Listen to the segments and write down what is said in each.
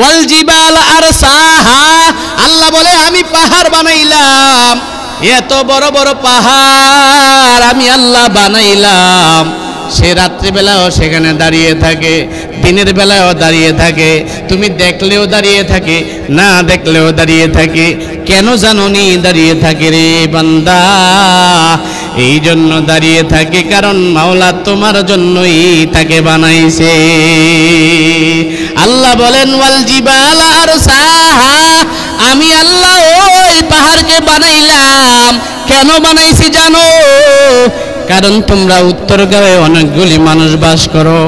ওয়াল জিবাল আরসাহা, আল্লাহ বলে আমি পাহাড় বানাইলাম, এত বড় বড় পাহাড় আমি আল্লাহ বানাইলাম। সে রাত্রিবেলাও সেখানে দাঁড়িয়ে থাকে, দিনের বেলাও দাঁড়িয়ে থাকে, তুমি দেখলেও দাঁড়িয়ে থাকে, না দেখলেও দাঁড়িয়ে থাকে। কেন জানোনি দাঁড়িয়ে থাকে রে বান্দা? এই জন্য দাঁড়িয়ে থাকে কারণ মাওলা তোমার জন্যই তাকে বানাইছে। আল্লাহ বলেন ওয়াল জিবাল আরসাহা, আমি আল্লাহ ওই পাহাড়কে বানাইলাম। কেন বানাইছি জানো? কারণ তোমরা উত্তরগাঁওয়ে অনেকগুলি মানুষ বাস করো,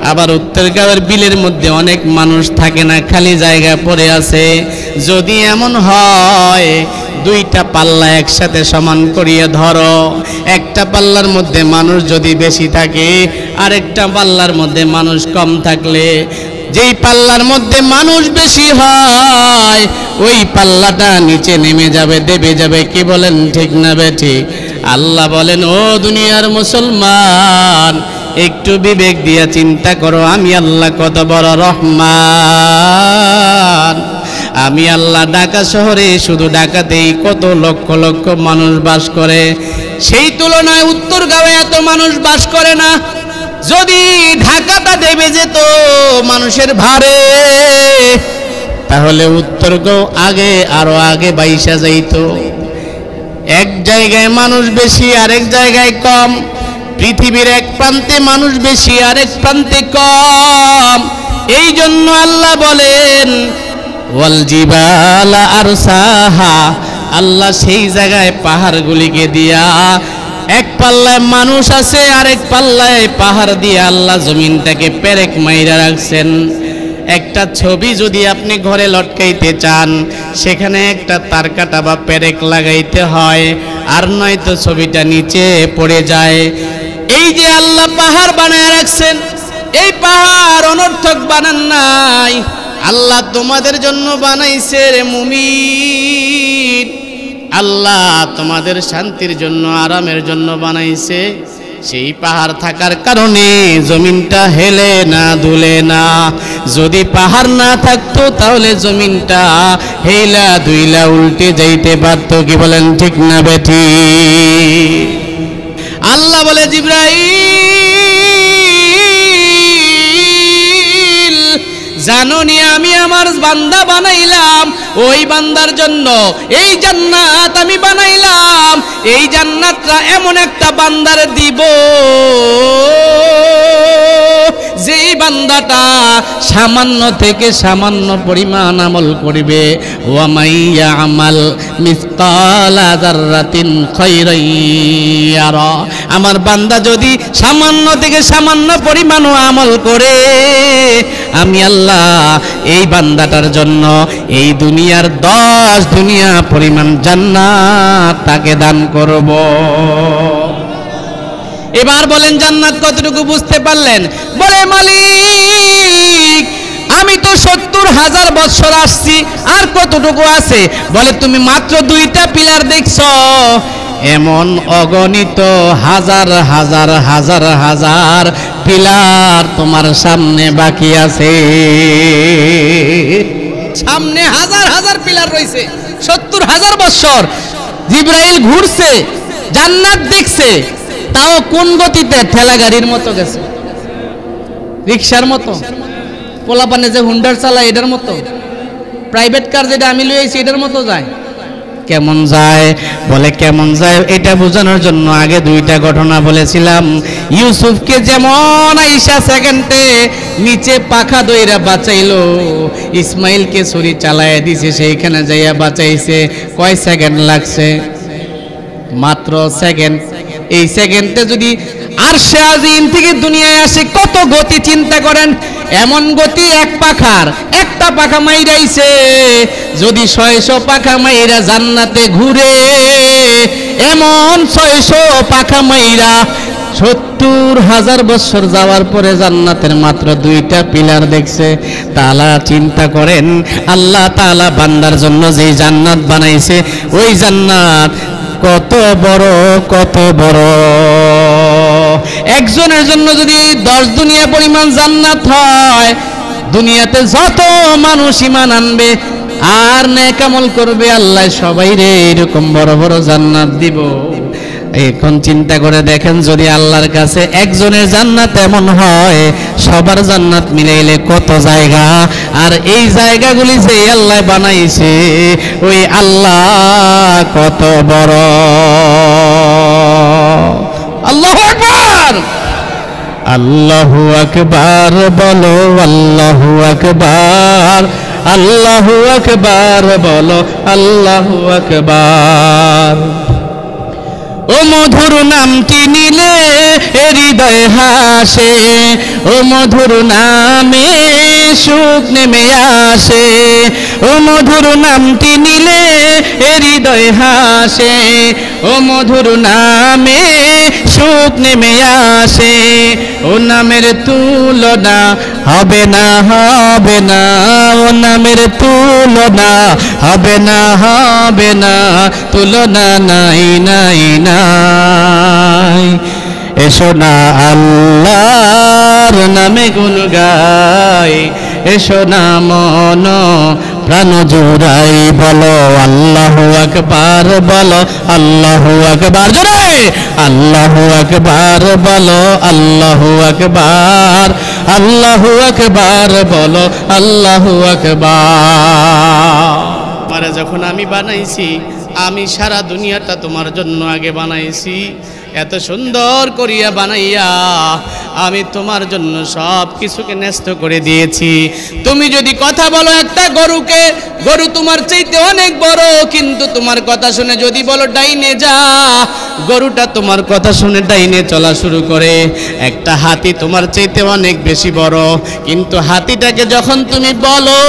আবার উত্তরগাঁওয়ের বিলের মধ্যে অনেক মানুষ থাকে না, খালি জায়গা পড়ে আছে। যদি এমন হয় দুইটা পাল্লা একসাথে সমান করিয়ে ধরো, একটা পাল্লার মধ্যে মানুষ যদি বেশি থাকে, আরেকটা পাল্লার মধ্যে মানুষ কম থাকলে যেই পাল্লার মধ্যে মানুষ বেশি হয় ওই পাল্লাটা নিচে নেমে যাবে, দেবে যাবে। কি বলেন ঠিক না বেঠিক? আল্লাহ বলেন ও দুনিয়ার মুসলমান, একটু বিবেক দিয়ে চিন্তা করো, আমি আল্লাহ কত বড় রহমান। আমি আল্লাহ ঢাকা শহরে, শুধু ঢাকাতেই কত লক্ষ লক্ষ মানুষ বাস করে, সেই তুলনায় উত্তরগাঁওয়ে এত মানুষ বাস করে না। যদি ঢাকাটা দেবে যেত মানুষের ভারে, তাহলে উত্তরগাঁও আগে আরো আগে বাইসা যাইত। এক জায়গায় মানুষ বেশি, আরেক জায়গায় কম। পৃথিবীর এক প্রান্তে মানুষ বেশি, আরেক প্রান্তে কম। এই জন্য আল্লাহ বলেন ওয়াল জিবালা আরসাহা, আল্লাহ সেই জায়গায় পাহাড়গুলিকে দিয়া, এক পাল্লায় মানুষ আছে, আরেক পাল্লায় পাহাড় দিয়ে আল্লাহ জমিনটাকে পেরেক মাইরা রাখছেন। একটা ছবি যদি আপনি ঘরে লটকাইতে চান, সেখানে একটা তার কাটা বা পেরেক লাগাইতে হয়, আর নয়তো ছবিটা নিচে পড়ে যায়। এই যে আল্লাহ পাহাড় বানায় রাখছেন, এই পাহাড় অনর্থক বানান নাই, আল্লাহ তোমাদের জন্য বানাইছে রে মুমিন। আল্লাহ তোমাদের শান্তির জন্য, আরামের জন্য বানাইছে। সেই পাহাড় থাকার কারণে জমিনটা হেলে না, দুলে না। যদি পাহাড় না থাকতো তাহলে জমিনটা হেলা দুইলা উল্টে যাইতে পারতো। কি বলেন ঠিক না বেঠিক? আল্লাহ বলে জিবরাইল, জানোনি আমি আমার বান্দা বানাইলাম, ওই বান্দার জন্য এই জান্নাত আমি বানাইলাম। এই জান্নাতটা এমন একটা বান্দারে দিব যেই বান্দাটা সামান্য থেকে সামান্য পরিমাণ আমল করবে। ওয়া মাইয়া আমাল মিসকালা যাররাতিন খায়রান ইয়ারা, আমার বান্দা যদি সামান্য থেকে সামান্য পরিমাণও আমল করে, আমি আল্লাহ এই বান্দাটার জন্য এই দুনিয়ার 10 দুনিয়া পরিমাণ জান্নাত তাকে দান করব। এবার বলেন জান্নাত কতটুকু বুঝতে পারলেন? বলে মালিক আমি তো 70,000 বছর আসছি, আর কতটুকু আছে? বলে তুমি মাত্র 2টা পিলার দেখছো, এমন অগণিত হাজার হাজার হাজার হাজার পিলার তোমার সামনে বাকি আছে। সামনে হাজার হাজার পিলার রয়েছে। 70,000 বছর জিবরাইল ঘুরছে, জান্নাত দেখছে, তাও কোন গতিতে? ঠেলা গাড়ির মতো গেছে, রিক্সার মতো, পোলাপানে যে হুন্ডার চালায় এটার মতো, প্রাইভেট কার যেটা আমি লইছি এটার মতো যায়। কেমন যায়? বলে কেমন যায় এটা বোঝানোর জন্য আগে 2টা ঘটনা বলেছিলাম। ইউসুফকে যেমন আইসা সেকেন্ডে নিচে পাখা দইরা বাঁচাইলো, ইসমাইলকে ছুরি চালায় দিছে, সেইখানে যাইয়া বাঁচাইছে। কয় সেকেন্ড লাগছে? মাত্র সেকেন্ড। এই সেকেন্ডে যদি আরশে আজিম থেকে দুনিয়ায় আসে কত গতি চিন্তা করেন। এমন গতি এক পাখার, একটা পাখা মাইরাইছে। যদি 600 পাখা মাইরা জান্নাতে ঘুরে, এমন 600 পাখা মাইরা 70,000 বছর যাওয়ার পরে জান্নাতের মাত্র 2টা পিলার দেখছে। তাআলা চিন্তা করেন, আল্লাহ তাআলা বান্দার জন্য যে জান্নাত বানাইছে, ওই জান্নাত কত বড়, কত বড়। একজনের জন্য যদি 10 দুনিয়া পরিমাণ জান্নাত হয়, দুনিয়াতে যত মানুষ ঈমান আনবে আর নেক আমল করবে, আল্লাহ সবাই রে এরকম বড় বড় জান্নাত দিব। এখন চিন্তা করে দেখেন, যদি আল্লাহর কাছে একজনের জান্নাত এমন হয়, সবার জান্নাত মিলাইলে কত জায়গা। আর এই জায়গাগুলি যে আল্লাহ বানাইছে, ওই আল্লাহ কত বড়। আল্লাহু আকবার, আল্লাহু আকবার বলো, আল্লাহু আকবার, আল্লাহু আকবার বলো, আল্লাহু আকবার। ও মধুর নামটি নিলে হৃদয় হাসে, ও মধুর নামে সুখ নেমে আসে, ও মধুর নামটি নিলে হৃদয় হাসে, ও মধুর নামে সুখ নেমে আসে। ও নামের তুলনা হবে না, হবে না, ও নামের তুলনা হবে না, হবে না, তুলনা নাই নাই নাই। এসো না আল্লাহর নামে গুণ গাই, এসো না মন প্রাণ জুড়াই, বলো আল্লাহু আকবার, বলো আল্লাহু আকবার, জোরে আল্লাহু আকবার বলো, আল্লাহু আকবার, আল্লাহু আকবার বলো, আল্লাহু আকবার। আমারে যখন আমি বানাইছি, আমি সারা দুনিয়াটা তোমার জন্য আগে বানাইছি। এত সুন্দর করিয়া বানাইয়া আমি তোমার জন্য সব কিছুকে ন্যস্ত করে দিয়েছি। তুমি যদি কথা বলো একটা গরুকে, গরু তোমার চাইতে অনেক বড়, কিন্তু তোমার কথা শুনে যদি বলো ডাইনে যা, গরুটা তোমার কথা শুনে ডাইনে চলা শুরু করে। একটা হাতি তোমার চাইতে অনেক বেশি বড়, কিন্তু হাতিটাকে যখন তুমি বলো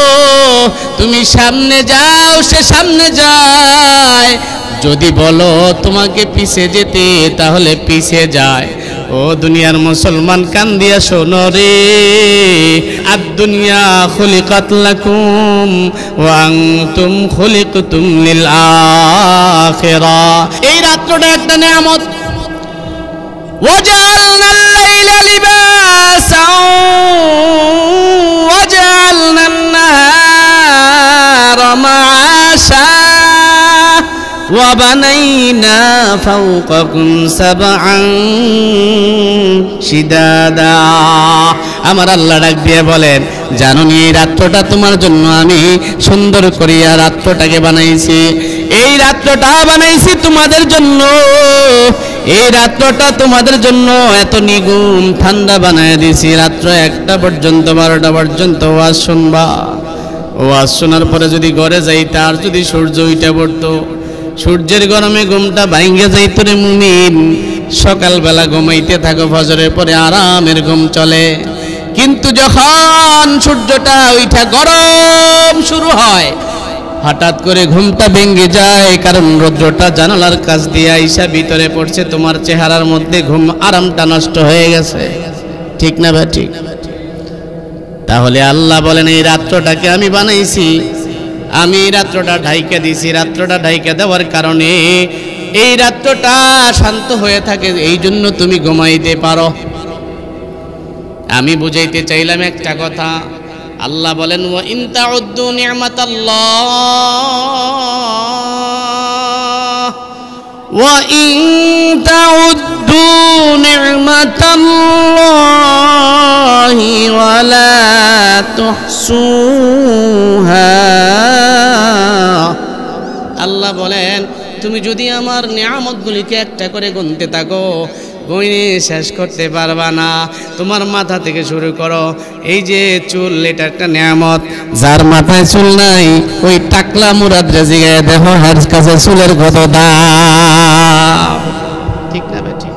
তুমি সামনে যাও, সে সামনে যায়। যদি বলো তোমাকে পিছে যেতে, তাহলে পিছে যায়। ও দুনিয়ার মুসলমান, কান দিয়া শোনো রে, আদ দুনিয়া খুলিকাত লাকুম ওয়া আনতুম খুলিকতুম লিল আখিরাহ। এই রাতটা একটা নিয়ামত। ওয়াজআলনাল লাইলা লিবাসাও ওয়াজআলনান নাহারা মাআশা وبنينا فوقكم سبعا شدادا। আমার আল্লাহ ডাক দিয়ে বলেন, জানো নি এই রাত্রটা তোমার জন্য আমি সুন্দর করিয়া রাত্রটাকে বানাইছি। এই রাত্রটা বানাইছি তোমাদের জন্য, এই রাত্রটা তোমাদের জন্য এত নিগুণ ঠান্ডা বানায় দিয়েছি। রাত্র 1টা পর্যন্ত 12টা পর্যন্ত ওয়াজ শুনবা। ওয়াজ শোনার পরে যদি ঘরে যাইতা, আর যদি সূর্য উঠে পড়তো, সূর্যের গরমে ঘুমটা ভাঙ্গে যাইত রে মুমিন। সকালবেলা ঘুমাইতে থাকো, ফজরের পরে আরামের ঘুম চলে। কিন্তু যখন সূর্যটা উঠা গরম শুরু হয়, হঠাৎ করে ঘুমটা ভেঙে যায়, কারণ রৌদ্রটা জানালার কাছ দিয়ে আইসা ভিতরে পড়ছে, তোমার চেহারার মধ্যে ঘুম আরামটা নষ্ট হয়ে গেছে। ঠিক না ভাই? ঠিক। তাহলে আল্লাহ বলেন, এই রাত্রটাকে আমি বানাইছি, আমি রাত্রটা ঢাইকা দিছি। রাত্রটা ঢাইকা দেওয়ার কারণে এই রাত্রটা শান্ত হয়ে থাকে, এই জন্য তুমি ঘুমাইতে পারো। আমি বুঝাইতে চাইলাম একটা কথা। আল্লাহ বলেন, ওয়া ইন তাউদ্দু নি'মাতাল্লাহ ওয়া ইন তাউদ্দু নি'মাতাল্লাহি ওয়া লা তুহসুহা। আল্লাহ বলেন, তুমি যদি আমার নিয়ামতগুলিকে একটা করে গুনতে থাকো, গুনে শেষ করতে পারবা না। তোমার মাথা থেকে শুরু করো, এই যে চুল, এটা একটা নিয়ামত। যার মাথায় চুল নাই, ওই টাকলা মুরাদ রেজিগায় দেখো হার কাছে চুলের কত দাম। ঠিক না ভাই? ঠিক।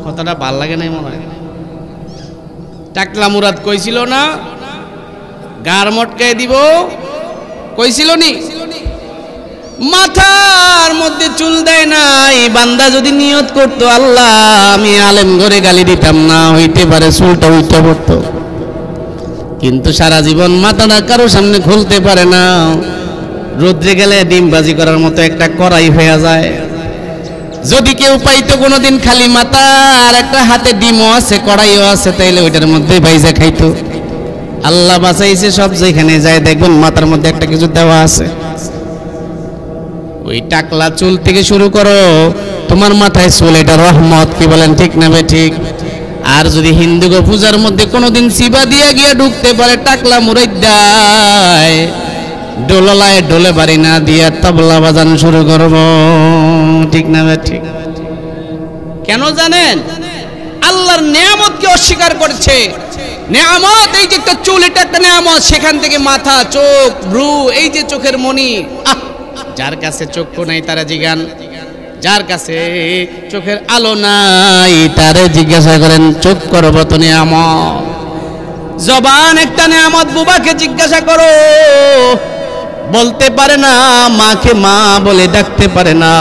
কথাটা ভাল লাগে নাই মনে হয়? টাকলা মুরাদ কইছিল না গার মটকায় দিব, কইছিল নি? মাথার মধ্যে চুল দেয় নাই। বান্দা যদি নিয়ত করতো, আল্লাহ আমি আলেম ঘরে গালি দিতাম না, হইতে পারে চুলটা উঠে পড়তো। কিন্তু সারা জীবন মাথাটা কারো সামনে খুলতে পারে না। রোদ্রে গেলে ডিমবাজি করার মতো একটা কড়াই হয়ে যায়। যদি কেউ পাইতো কোনোদিন খালি মাথা আর একটা হাতে ডিমও আছে, কড়াইও আছে, তাইলে ওইটার মধ্যে ভাইজা খাইতো। আল্লাহ বাঁচাইছে, সব যেখানে যায় দেখবেন মাথার মধ্যে একটা কিছু দেওয়া আছে। ওই টাকলা চুল থেকে শুরু করো, তোমার মাথায় চুল, এটা রহমত। কি বলেন, ঠিক না বে ঠিক? আর যদি হিন্দু পূজার মধ্যে কোনোদিন শিবা দিয়া গিয়া ঢুকতে পারে, টাকলা মুরাই দেয়, ডোলায় ডোলে বাড়ি না দিয়া তবলা বাজানো শুরু করব। ঠিক না বে ঠিক? কেন জানেন? আল্লাহর নিয়ামতকে অস্বীকার করছে। নিয়ামত, এই যে একটা চুল, এটা একটা নিয়ামত। সেখান থেকে মাথা, চোখ, ভ্রু, এই যে চোখের মণি। যার কাছে চক্ষু নাই তারা জিজ্ঞান, যার কাছে চোখের আলো নাই তারে জিজ্ঞাসা করেন চোখ করব তো নিয়ামত। জবান একটা নিয়ামত, বুবাকে জিজ্ঞাসা করো, বলতে পারে না, মাকে মা বলে ডাকতে পারে না।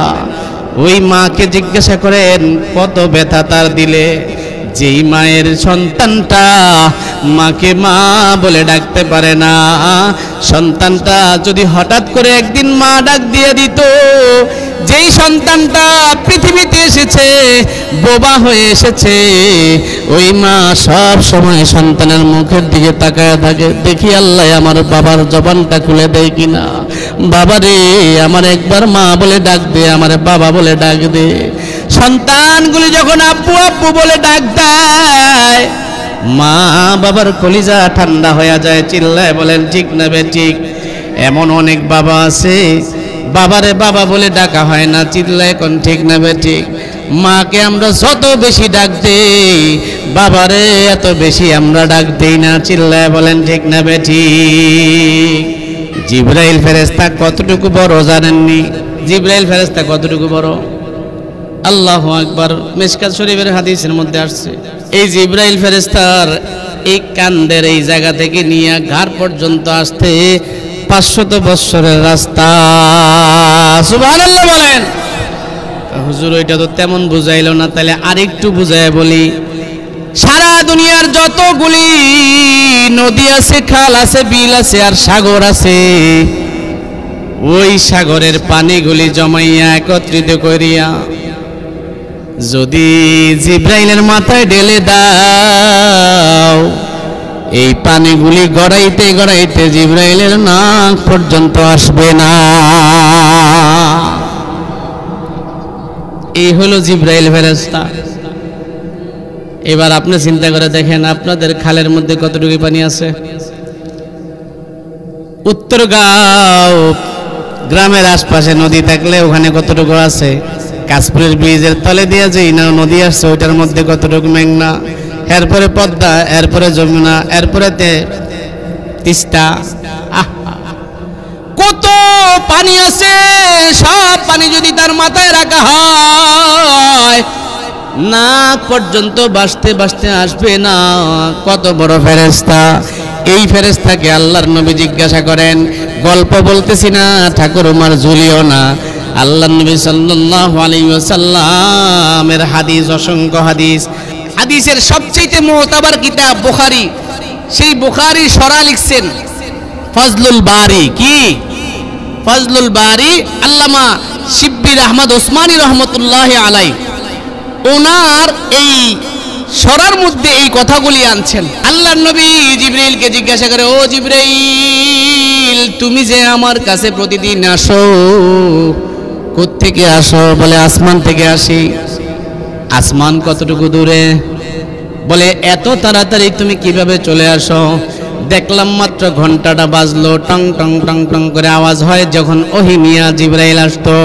ওই মাকে জিজ্ঞাসা করেন কত ব্যথা তার দিলে, যেই মায়ের সন্তানটা মাকে মা বলে ডাকতে পারে না, সন্তানটা যদি হঠাৎ করে একদিন মা ডাক দিয়ে দিত, যেই সন্তানটা পৃথিবীতে এসেছে, বোবা হয়ে এসেছে, ওই মা সব সময় সন্তানের মুখের দিকে তাকায় থাকে, দেখি আল্লাহ আমার বাবার জবানটা খুলে দেয় কিনা। বাবা রে, আমার একবার মা বলে ডাক দে, আমার বাবা বলে ডাক দে। সন্তানগুলি যখন আব্বু আব্বু বলে ডাক দেয়, মা বাবার কলিজা ঠান্ডা হয়ে যায়, চিল্লায় বলেন ঠিক না বে ঠিক? এমন অনেক বাবা আছে, বাবারে বাবা বলে ডাকা হয় না, চিল্লায় কোন ঠিক না বে ঠিক? মাকে আমরা যত বেশি ডাক দেই, বাবারে এত বেশি আমরা ডাক দেই না, চিল্লায় বলেন ঠিক না বে ঠিক? জিবরাইল ফেরেশতা কতটুকু বড় জানেননি? জিবরাইল ফেরেশতা কতটুকু বড়? আল্লাহু আকবার। মিশকাত শরীফের হাদিসের মধ্যে আসছে, এই জিবরাইল ফেরেশতার এই কান্দের এই জায়গা থেকে নিয়ে ঘাড় পর্যন্ত আসতে 500 বছরের রাস্তা। সুবহানাল্লাহ বলেন। হুজুর ওইটা তো তেমন বুঝাইল না, তাহলে আরেকটু বুঝায় বলি। সারা দুনিয়ার যতগুলি নদী আছে, খাল আছে, বিল আছে আর সাগর আছে, ওই সাগরের পানিগুলি জমাইয়া একত্রিত করিয়া যদি জিবরাইলের মাথায় ঢেলে দাও, এই পানিগুলি গড়াইতে গড়াইতে জিবরাইলের নাক পর্যন্ত আসবে না। এই হলো জিবরাইল ফেরেশতা। এবার আপনি চিন্তা করে দেখেন, আপনাদের খালের মধ্যে কতটুকু পানি আছে? উত্তরগাঁও গ্রামের আশপাশে নদী থাকলে ওখানে কতটুকু আছে? কাশপুরের ব্রিজের তলে দিয়ে যে নদী আসছে, ওইটার মধ্যে কতটুকু মেঘনা, এরপরে পদ্মা, এরপরে যমুনা, এরপরে তিস্তা, কত পানি আছে। সব পানি যদি তার মাথায় রাখা হয়, নাক পর্যন্ত বাসতে বাসতে আসবে না। কত বড় ফেরেশতা! এই ফেরেশতাকে আল্লাহর নবী জিজ্ঞাসা করেন, গল্প বলতেছি না, ঠাকুর উমার ঝুলিও না, আল্লাহর নবী সাল্লাল্লাহু আলাইহি ওয়াসাল্লামের হাদিস, অসংখ্য হাদিস। হাদিসের সবচেয়ে মুতাবার কিতাব বুখারী, সেই বুখারীর শরা লিখছেন ফজলুল বারী। কি ফজলুল বারী? আল্লামা শিব্বির আহমদ ওসমানী রহমতুল্লাহ আলাই ওনার এই শরার মধ্যে এই কথাগুলি আনছেন। আল্লাহর নবী জিবরাইলকে জিজ্ঞাসা করে, ও জিবরাইল, তুমি যে আমার কাছে প্রতিদিন আসো, কোত্থেকে আসো? বলে আসমান থেকে আসি। আসমান কতটুকু দূরে? বলে এত তাড়াতাড়ি তুমি কিভাবে চলে আসো? দেখলাম মাত্র ঘন্টাটা বাজলো, টং টং টং টং করে আওয়াজ হয় যখন ওহী নিয়া জিবরাইল আসতো।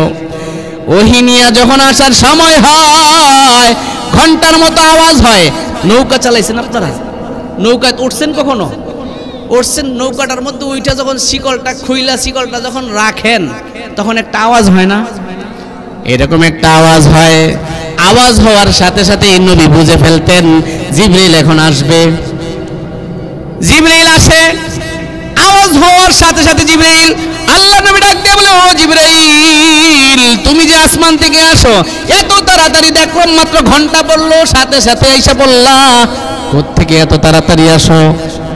ওহী নিয়া যখন আসার সময় হয়, ঘন্টার মতো আওয়াজ হয়। নৌকা চালাইছেন আপনারা? নৌকায় উঠছেন কখনো? উঠছেন? নৌকাটার মধ্যে উইটা যখন শিকলটা খুইলা, শিকলটা যখন রাখেন, তখন একটা আওয়াজ হয় না? এরকম একটা আওয়াজ হয়। আওয়াজ হওয়ার সাথে সাথে এই নবী বুঝে ফেলতেন জিবরাইল এখন আসবে। জিবরাইল আসে। আওয়াজ হওয়ার সাথে সাথে জিবরাইল, আল্লাহ নবী ডাক দিয়ে বলে, ও জিবরাইল, তুমি যে আসমান থেকে আসো, এত তাড়াতাড়ি দেখলাম মাত্র ঘন্টা পড়লো, সাথে সাথে এসে বললা, কোত্থেকে এত তাড়াতাড়ি আসো?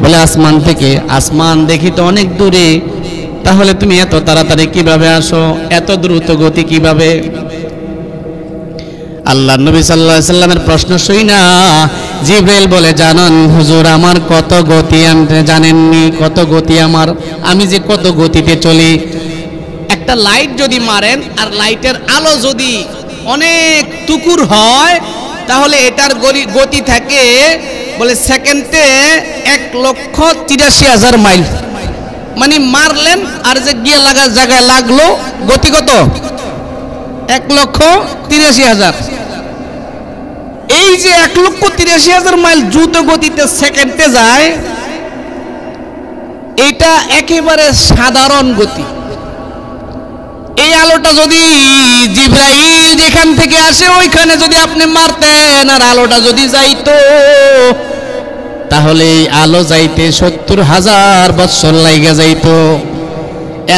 বলে আসমান থেকে। আসমান দেখি তো অনেক দূরে, তাহলে তুমি এত তাড়াতাড়ি কিভাবে আসো? এত দ্রুত গতি কিভাবে? আল্লাহ নবী সাল্লাল্লাহু আলাইহি সাল্লামের প্রশ্ন শুই না জিবরাইল বলে, জানেন হুজুর আমার কত গতি, আপনি জানেননি কত গতি আমার, আমি যে কত গতিতে চলি। একটা লাইট যদি মারেন আর লাইটের আলো যদি অনেক টুকুর হয় তাহলে এটার গতি থাকে বলে সেকেন্ডে 1,83,000 মাইল। মানে মারলেন আর যে গিয়ে লাগার জায়গায় লাগলো গতি কত? 1,83,000। এই যে 1,83,000 মাইল দ্রুত গতিতে সেকেন্ডে যায়, এটা একেবারে সাধারণ গতি। এই আলোটা যদি জিবরাইল যেখান থেকে আসে ওইখানে যদি আপনি মারতেন আর আলোটা যদি যাইতো, তাহলে এই আলো যাইতে 70,000 বছর লাইগা যাইতো।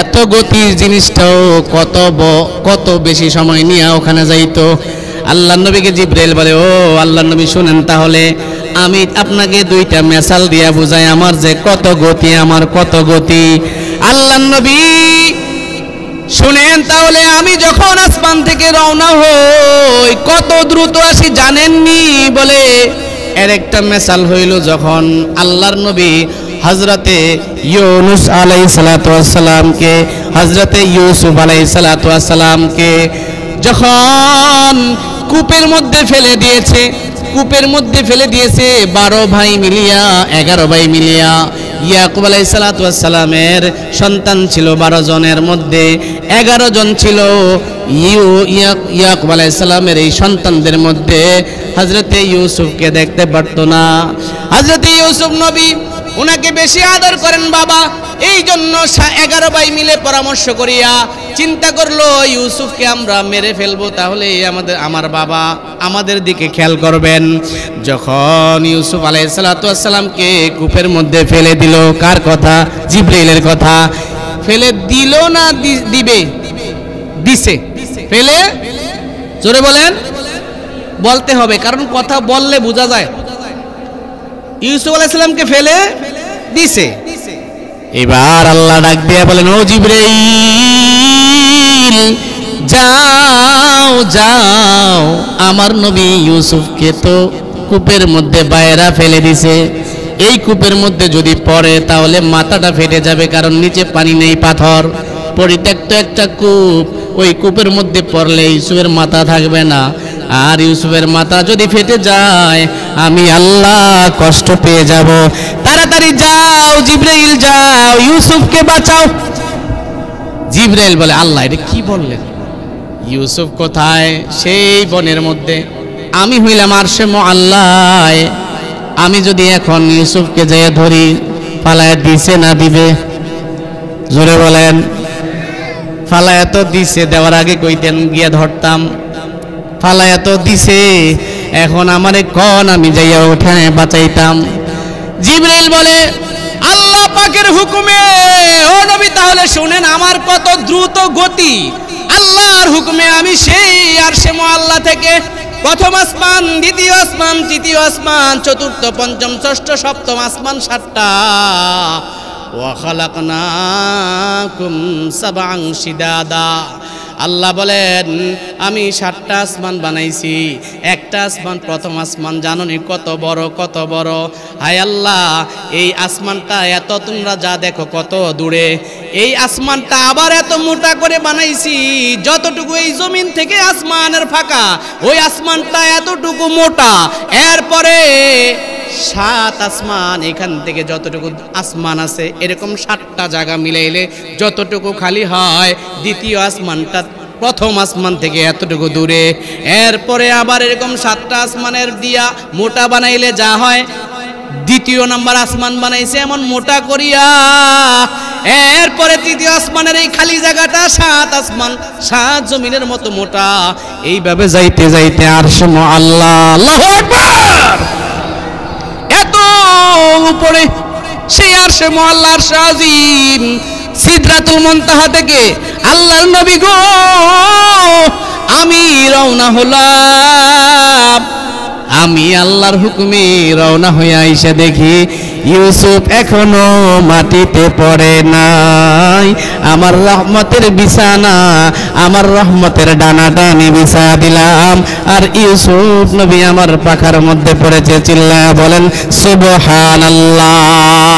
এত গতির জিনিসটাও কত বেশি সময় নিয়ে ওখানে যাইতো। আল্লাহ নবীকে জিবরাইল বলে, ও আল্লাহ নবী শুনেন, তাহলে আমি আপনাকে দুইটা মেসাল দিয়া বুঝাই আমার যে কত গতি, আমার কত গতি। আল্লাহ নবী শুনেন, তাহলে আমি যখন আসমান থেকে রওনা হই কত দ্রুত আসি জানেননি? বলে এর একটা মেসাল হইল, যখন আল্লাহর নবী হযরতে ইউনুস আলাইহিস সালাতু ওয়াস সালামকে, হযরতে ইউসুফ আলাইহিস সালাতু ওয়াস সালামকে যখন কূপের মধ্যে ফেলে দিয়েছে, কূপের মধ্যে ফেলে দিয়েছে 12 ভাই মিলিয়া, 11 ভাই মিলিয়া। ইয়াকুব আলাইহিস সালাতু ওয়াস সালামের সন্তান ছিল 12 জনের মধ্যে 11 জন ছিল ইয়াকুব আলাইহিস সালামের এই সন্তানদের মধ্যে হযরতে ইউসুফকে দেখতে পারতো না। হযরতে ইউসুফ নবী ওনাকে বেশি আদর করেন বাবা, এই জন্য 11 ভাই মিলে পরামর্শ করিয়া চিন্তা করলো ইউসুফকে আমরা মেরে ফেলবো, তাহলে আমার বাবা আমাদের দিকে খেয়াল করবেন। যখন ইউসুফ আলাইহিস সালাতু ওয়াস সালামকে কূপের মধ্যে ফেলে দিল, কার কথা? জিবরাইলের কথা। ফেলে দিল না দিবে? দিছে। ফেলে, জোরে বলেন, বলতে হবে, কারণ কথা বললে বোঝা যায়। ইউসুফ আলাইহিস সালামকে ফেলে দিছে। এবার আল্লাহ ডাক দিয়ে বলেন, ও জিবরাইল যাও যাও, আমার নবী ইউসুফকে তো কূপের মধ্যে বাইরা ফেলে দিছে, এই কূপের মধ্যে যদি পড়ে তাহলে মাথাটা ফেটে যাবে, কারণ নিচে পানি নেই, পাথর, পরিত্যক্ত একটা কূপ। ওই কূপের মধ্যে পড়লে ইউসুফের মাথা থাকবে না, আর ইউসুফের মাথা যদি ফেটে যায় আমি আল্লাহ কষ্ট পেয়ে যাব। তাড়াতাড়ি যাও জিবরাইল, যাও ইউসুফকে বাঁচাও। জিবরাইল বলে, আল্লাহ এটা কি বললেন? ইউসুফ কোথায়? সেই বনের মধ্যে। আমি হইলাম আরশে মুআল্লায়, আমি যদি এখন ইউসুফকে যেয়ে ধরি ফালায়া দিছে না দিবে? জোরে বলেন। ফালায়া তো দিছে, দেওয়ার আগে কইতেন গিয়া ধরতাম। ফালায়া তো দিছে, এখন আমারে কোন আমি যাইয়া ওখানে বাঁচাইতাম। জিবরাইল বলে, আল্লাহ পাকের হুকুমে ও নবী তাহলে শুনেন আমার কত দ্রুত গতি। আল্লাহর হুকুমে আমি সেই আরশে মুআল্লা থেকে প্রথম আসমান, দ্বিতীয় আসমান, তৃতীয় আসমান, চতুর্থ, পঞ্চম, ষষ্ঠ, সপ্তম আসমান 7টা। ওয়া খালাকনাকুম সাবআন শিদাদা। আল্লাহ বলেন আমি 7টা আসমান বানাইছি। একটা আসমান, প্রথম আসমান জানোনি কত বড়, কত বড়। হায় আল্লাহ, এই আসমানটা এত, তোমরা যা দেখো কত দূরে, এই আসমানটা আবার এত মোটা করে বানাইছি, যতটুকু এই জমিন থেকে আসমানের ফাঁকা ওই আসমানটা এতটুকু মোটা। এরপরে 7 আসমান, এখান থেকে যতটুকু আসমান আছে এরকম 7টা জায়গা মিলাইলে যতটুকু খালি হয়, দ্বিতীয় আসমানটা প্রথম আসমান থেকে এতটুকু দূরে। এরপরে আবার এরকম 7টা আসমানের দিয়া মোটা বানাইলে যা হয়, দ্বিতীয় নাম্বার আসমান বানাইছে এমন মোটা করিয়া। এরপরে তৃতীয় আসমানের এই খালি জায়গাটা 7 আসমান 7 জমিনের মতো মোটা। এইভাবে যাইতে যাইতে আরশে মুআল্লা, আল্লাহু আকবার, এত উপরে সেই আরশে মুআল্লা, আরশে আজিম, সিদরাতুল মুনতাহা থেকে আল্লাহর নবী গো আমি রওনা হলাম। আমি আল্লাহর হুকুমে রওনা হয়ে আইসা দেখি ইউসুফ এখনো মাটিতে পড়ে নাই। আমার রহমতের বিছানা, আমার রহমতের ডানাটানি বিছা দিলাম, আর ইউসুফ নবী আমার পাখার মধ্যে পড়েছে। চিল্লায়া বলেন সুবহানাল্লাহ।